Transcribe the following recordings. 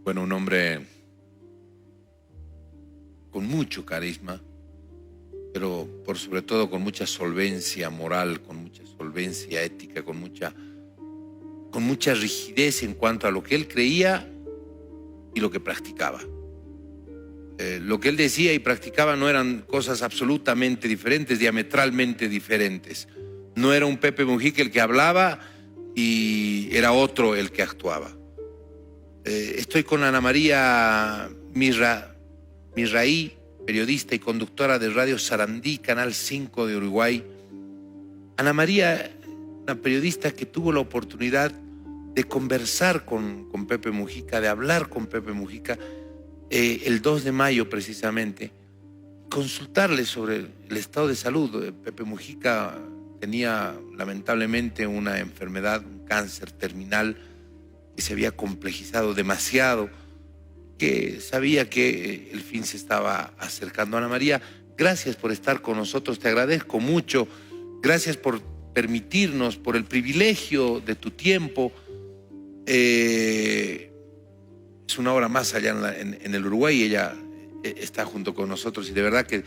Bueno, un hombre con mucho carisma, pero por sobre todo con mucha solvencia moral, con mucha solvencia ética, con mucha rigidez en cuanto a lo que él creía y lo que practicaba. Lo que él decía y practicaba no eran cosas absolutamente diferentes, diametralmente diferentes. No era un Pepe Mujica el que hablaba y era otro el que actuaba. Estoy con Ana María Misraí, periodista y conductora de Radio Sarandí, Canal 5 de Uruguay. Ana María, una periodista que tuvo la oportunidad de conversar con Pepe Mujica, de hablar con Pepe Mujica, el 2 de mayo precisamente, consultarle sobre el estado de salud. Pepe Mujica tenía lamentablemente una enfermedad, un cáncer terminal que se había complejizado demasiado, que sabía que el fin se estaba acercando. Ana María, gracias por estar con nosotros, te agradezco mucho, gracias por permitirnos, por el privilegio de tu tiempo. Es una hora más allá en el Uruguay y ella está junto con nosotros y de verdad que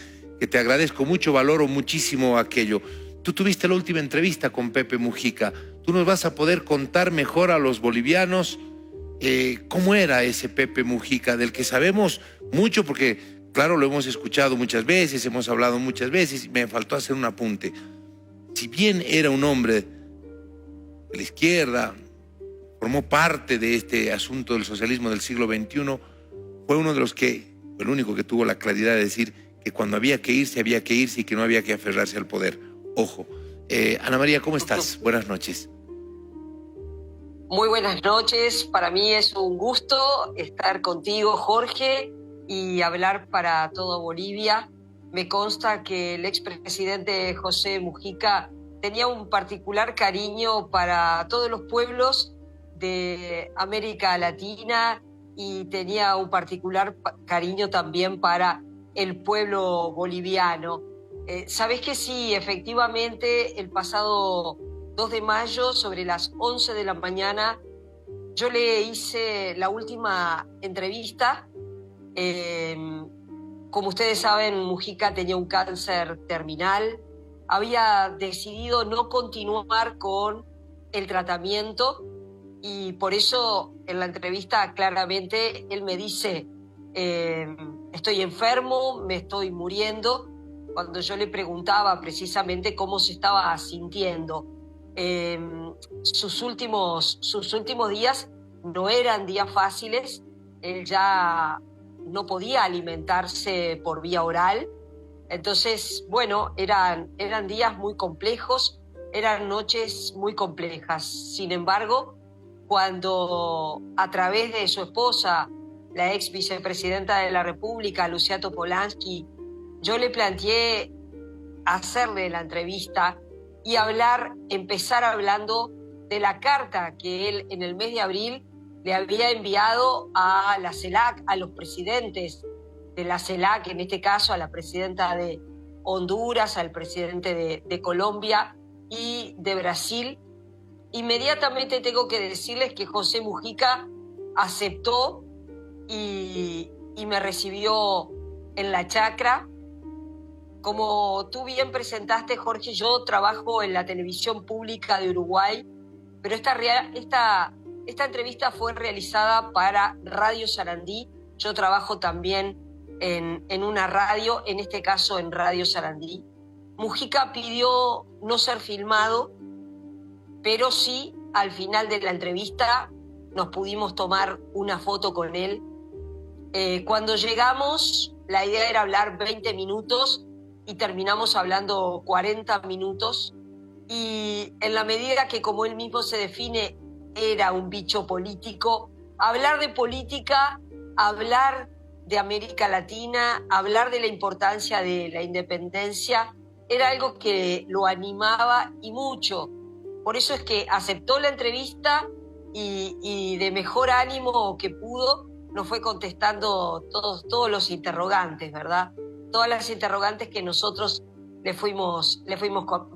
te agradezco mucho, valoro muchísimo aquello. Tú tuviste la última entrevista con Pepe Mujica, tú nos vas a poder contar mejor a los bolivianos cómo era ese Pepe Mujica, del que sabemos mucho porque, claro, lo hemos escuchado muchas veces, hemos hablado muchas veces y me faltó hacer un apunte. Si bien era un hombre de la izquierda, formó parte de este asunto del socialismo del siglo XXI, fue uno de los que, el único que tuvo la claridad de decir que cuando había que irse y que no había que aferrarse al poder. Ojo. Ana María, ¿cómo estás? Buenas noches. Muy buenas noches, para mí es un gusto estar contigo, Jorge, y hablar para toda Bolivia. Me consta que el expresidente José Mujica tenía un particular cariño para todos los pueblos de América Latina y tenía un particular cariño también para el pueblo boliviano. Sabés que sí, efectivamente, el pasado 2 de mayo, sobre las 11 de la mañana, yo le hice la última entrevista. Como ustedes saben, Mujica tenía un cáncer terminal. Había decidido no continuar con el tratamiento y por eso en la entrevista claramente él me dice, estoy enfermo, me estoy muriendo, cuando yo le preguntaba precisamente cómo se estaba sintiendo. Sus últimos días no eran días fáciles, él ya no podía alimentarse por vía oral, entonces, bueno, eran días muy complejos, eran noches muy complejas. Sin embargo, cuando a través de su esposa, la ex vicepresidenta de la República, Lucía Topolansky, yo le planteé hacerle la entrevista y empezar hablando de la carta que él en el mes de abril le había enviado a la CELAC, a los presidentes de la CELAC, en este caso a la presidenta de Honduras, al presidente de Colombia y de Brasil. Inmediatamente tengo que decirles que José Mujica aceptó y me recibió en la chacra. Como tú bien presentaste, Jorge, yo trabajo en la televisión pública de Uruguay, pero esta entrevista fue realizada para Radio Sarandí. Yo trabajo también en una radio, en este caso en Radio Sarandí. Mujica pidió no ser filmado, pero sí, al final de la entrevista nos pudimos tomar una foto con él. Cuando llegamos, la idea era hablar 20 minutos y terminamos hablando 40 minutos. Y en la medida que, como él mismo se define, era un bicho político, hablar de política, hablar de América Latina, hablar de la importancia de la independencia, era algo que lo animaba y mucho. Por eso es que aceptó la entrevista y de mejor ánimo que pudo nos fue contestando todos los interrogantes, ¿verdad? Todas las interrogantes que nosotros le fuimos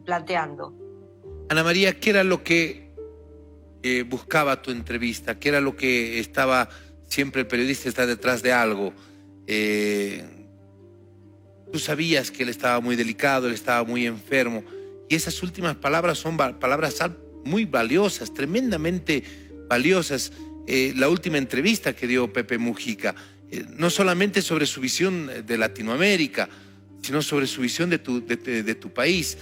planteando. Ana María, ¿qué era lo que buscaba tu entrevista? ¿Qué era lo que estaba siempre el periodista está detrás de algo. Tú sabías que él estaba muy delicado, él estaba muy enfermo, y esas últimas palabras son palabras muy valiosas, tremendamente valiosas. La última entrevista que dio Pepe Mujica, no solamente sobre su visión de Latinoamérica, sino sobre su visión de tu país.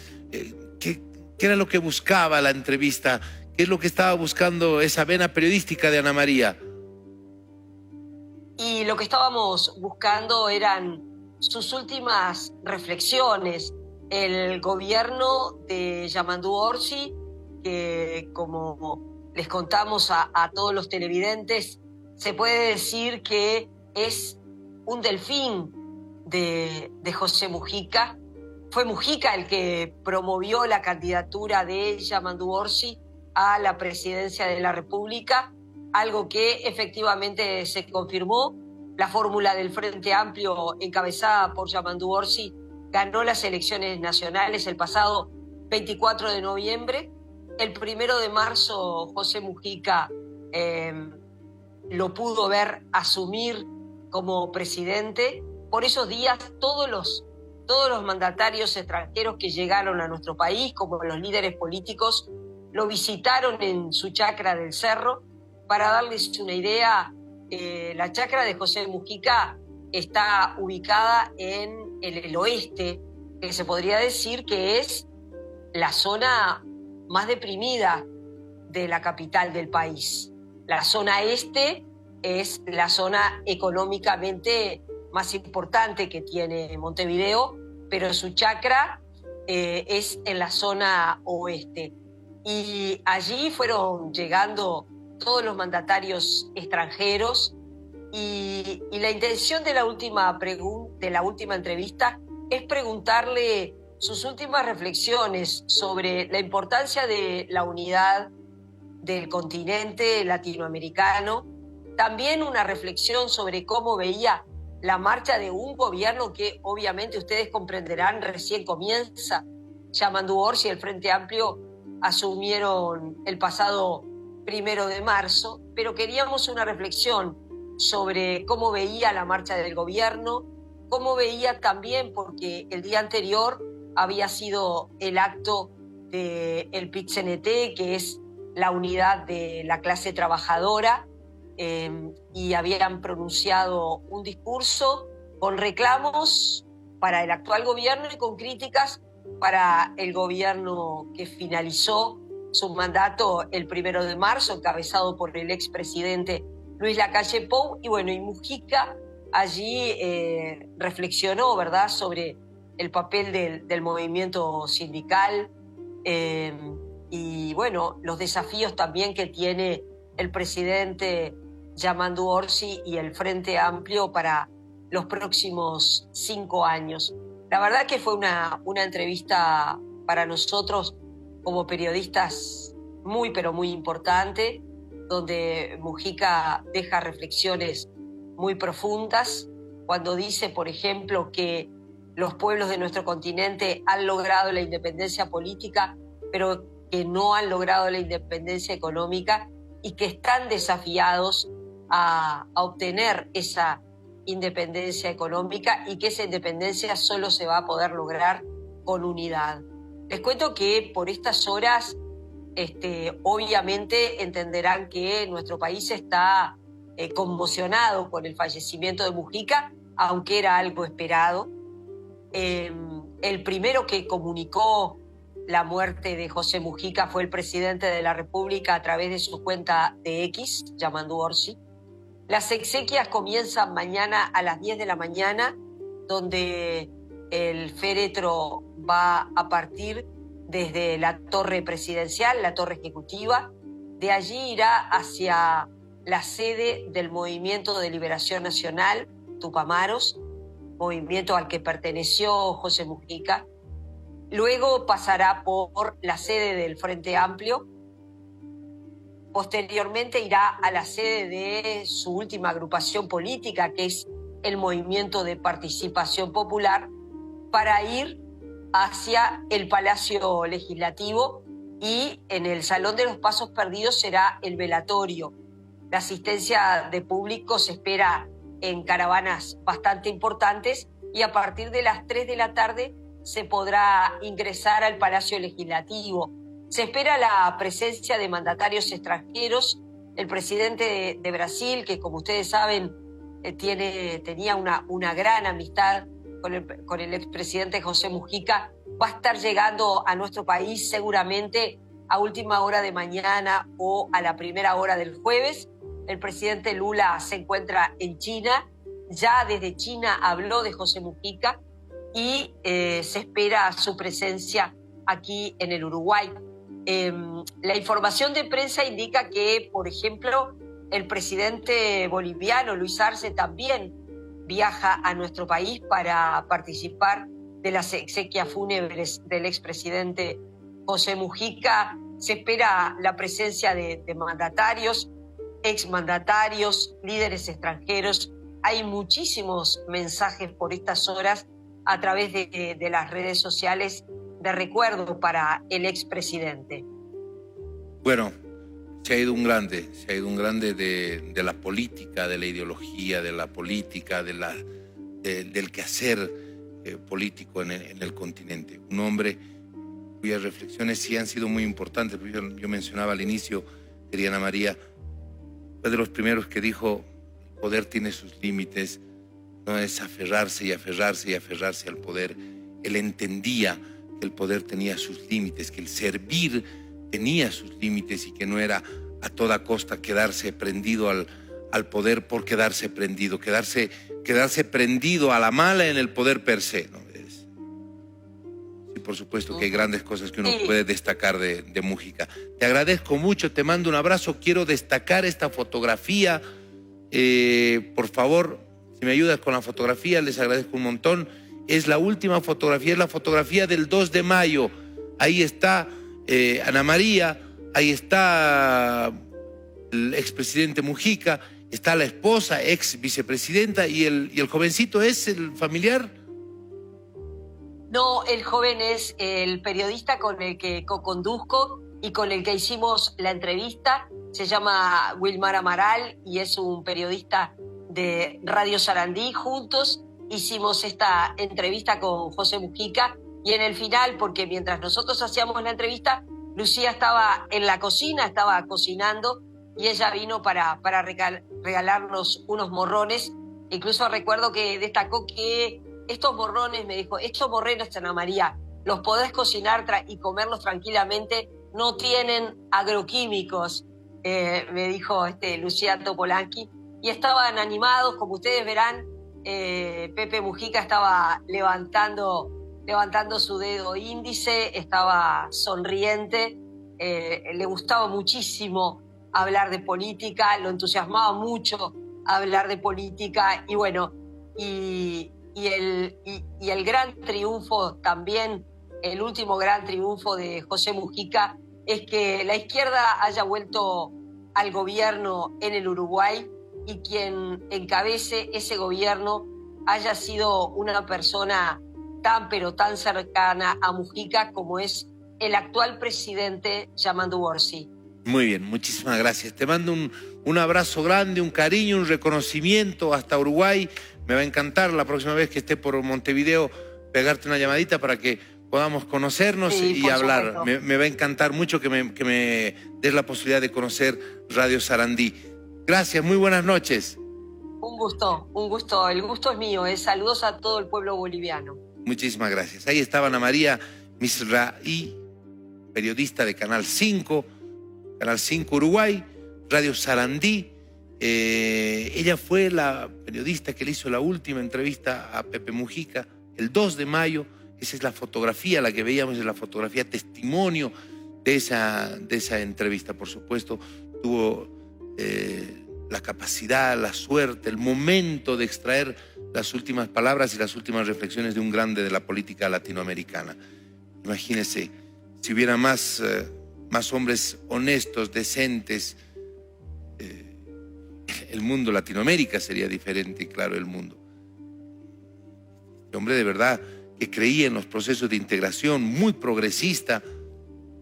¿Qué era lo que buscaba la entrevista? ¿Qué es lo que estaba buscando esa vena periodística de Ana María? Y lo que estábamos buscando eran sus últimas reflexiones. El gobierno de Yamandu Orsi, que como les contamos a todos los televidentes, se puede decir que es un delfín de José Mujica. Fue Mujica el que promovió la candidatura de Yamandu Orsi a la presidencia de la República, algo que efectivamente se confirmó. La fórmula del Frente Amplio, encabezada por Yamandu Orsi, ganó las elecciones nacionales el pasado 24 de noviembre. El 1 de marzo José Mujica lo pudo ver asumir como presidente. Por esos días todos los mandatarios extranjeros que llegaron a nuestro país, como los líderes políticos, lo visitaron en su chacra del Cerro. Para darles una idea, la chacra de José Mujica está ubicada en el oeste, que se podría decir que es la zona más deprimida de la capital del país. La zona este es la zona económicamente más importante que tiene Montevideo, pero su chacra es en la zona oeste. Y allí fueron llegando todos los mandatarios extranjeros, y la intención de la última entrevista es preguntarle sus últimas reflexiones sobre la importancia de la unidad del continente latinoamericano, también una reflexión sobre cómo veía la marcha de un gobierno que obviamente ustedes comprenderán recién comienza. Yamandu Orsi y el Frente Amplio asumieron el pasado 1 de marzo, pero queríamos una reflexión sobre cómo veía la marcha del gobierno, cómo veía también, porque el día anterior había sido el acto del PIT-CNT, que es la unidad de la clase trabajadora, y habían pronunciado un discurso con reclamos para el actual gobierno y con críticas para el gobierno que finalizó su mandato el 1 de marzo, encabezado por el expresidente Luis Lacalle Pou. Y bueno, y Mujica allí reflexionó, ¿verdad?, sobre el papel del movimiento sindical, y bueno, los desafíos también que tiene el presidente Yamandu Orsi y el Frente Amplio para los próximos 5 años. La verdad que fue una entrevista para nosotros como periodistas muy, pero muy importante, donde Mujica deja reflexiones muy profundas cuando dice, por ejemplo, que los pueblos de nuestro continente han logrado la independencia política, pero que no han logrado la independencia económica, y que están desafiados a obtener esa independencia económica, y que esa independencia solo se va a poder lograr con unidad. Les cuento que por estas horas, obviamente entenderán que nuestro país está conmocionado con el fallecimiento de Mujica, aunque era algo esperado. El primero que comunicó la muerte de José Mujica fue el presidente de la República a través de su cuenta de X, Yamandu Orsi. Las exequias comienzan mañana a las 10 de la mañana, donde el féretro va a partir desde la torre presidencial, la torre ejecutiva. De allí irá hacia la sede del Movimiento de Liberación Nacional, Tupamaros, movimiento al que perteneció José Mujica. Luego pasará por la sede del Frente Amplio. Posteriormente irá a la sede de su última agrupación política, que es el Movimiento de Participación Popular, para ir hacia el Palacio Legislativo, y en el Salón de los Pasos Perdidos será el velatorio. la asistencia de público se espera en caravanas bastante importantes y a partir de las 3 de la tarde se podrá ingresar al Palacio Legislativo. Se espera la presencia de mandatarios extranjeros. El presidente de Brasil, que como ustedes saben tenía una gran amistad con el expresidente José Mujica, va a estar llegando a nuestro país seguramente a última hora de mañana o a la primera hora del jueves. El presidente Lula se encuentra en China, ya desde China habló de José Mujica y se espera su presencia aquí en el Uruguay. La información de prensa indica que, por ejemplo, el presidente boliviano Luis Arce también viaja a nuestro país para participar de las exequias fúnebres del expresidente José Mujica. Se espera la presencia de mandatarios, exmandatarios, líderes extranjeros. Hay muchísimos mensajes por estas horas a través de las redes sociales de recuerdo para el expresidente. Bueno, se ha ido un grande de la política, de la ideología, de la política, del quehacer político en el continente. Un hombre cuyas reflexiones sí han sido muy importantes. Yo mencionaba al inicio, querida Ana María, fue de los primeros que dijo: el poder tiene sus límites, no es aferrarse y aferrarse y aferrarse al poder. Él entendía que el poder tenía sus límites, que el servir tenía sus límites y que no era a toda costa quedarse prendido al poder por quedarse prendido, quedarse prendido a la mala en el poder per se, ¿no? Sí, por supuesto que hay grandes cosas que uno puede destacar de Mujica. Te agradezco mucho, te mando un abrazo. Quiero destacar esta fotografía. Por favor, si me ayudas con la fotografía, les agradezco un montón. Es la última fotografía, es la fotografía del 2 de mayo. Ahí está Ana María, ahí está el expresidente Mujica, está la esposa, ex vicepresidenta, y el jovencito es el familiar. No, el joven es el periodista con el que co-conduzco y con el que hicimos la entrevista. Se llama Wilmar Amaral y es un periodista de Radio Sarandí. Juntos hicimos esta entrevista con José Mujica y en el final, porque mientras nosotros hacíamos la entrevista, Lucía estaba en la cocina, estaba cocinando y ella vino para regalarnos unos morrones. Incluso recuerdo que destacó que estos morrones, me dijo, estos morrones, Ana María, los podés cocinar y comerlos tranquilamente, no tienen agroquímicos, me dijo Lucía Topolanqui. Y estaban animados, como ustedes verán, Pepe Mujica estaba levantando su dedo índice, estaba sonriente, le gustaba muchísimo hablar de política, lo entusiasmaba mucho hablar de política y bueno, y el gran triunfo también, el último gran triunfo de José Mujica es que la izquierda haya vuelto al gobierno en el Uruguay y quien encabece ese gobierno haya sido una persona pero tan cercana a Mujica como es el actual presidente Yamandu Orsi. Muy bien, muchísimas gracias. Te mando un abrazo grande, un cariño, un reconocimiento hasta Uruguay. Me va a encantar la próxima vez que esté por Montevideo pegarte una llamadita para que podamos conocernos y hablar. Me va a encantar mucho que me des la posibilidad de conocer Radio Sarandí. Gracias, muy buenas noches. Un gusto. El gusto es mío. Saludos a todo el pueblo boliviano. Muchísimas gracias. Ahí estaba Ana María Misraí, periodista de Canal 5 Uruguay, Radio Sarandí. Ella fue la periodista que le hizo la última entrevista a Pepe Mujica el 2 de mayo. Esa es la fotografía, la que veíamos, es la fotografía testimonio de esa entrevista. Por supuesto, tuvo la capacidad, la suerte, el momento de extraer las últimas palabras y las últimas reflexiones de un grande de la política latinoamericana. Imagínense, si hubiera más hombres honestos, decentes, el mundo, Latinoamérica sería diferente, claro, el mundo. Este hombre de verdad que creía en los procesos de integración, muy progresista.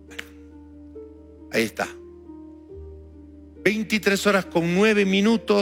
Bueno, ahí está. 23 horas con 9 minutos.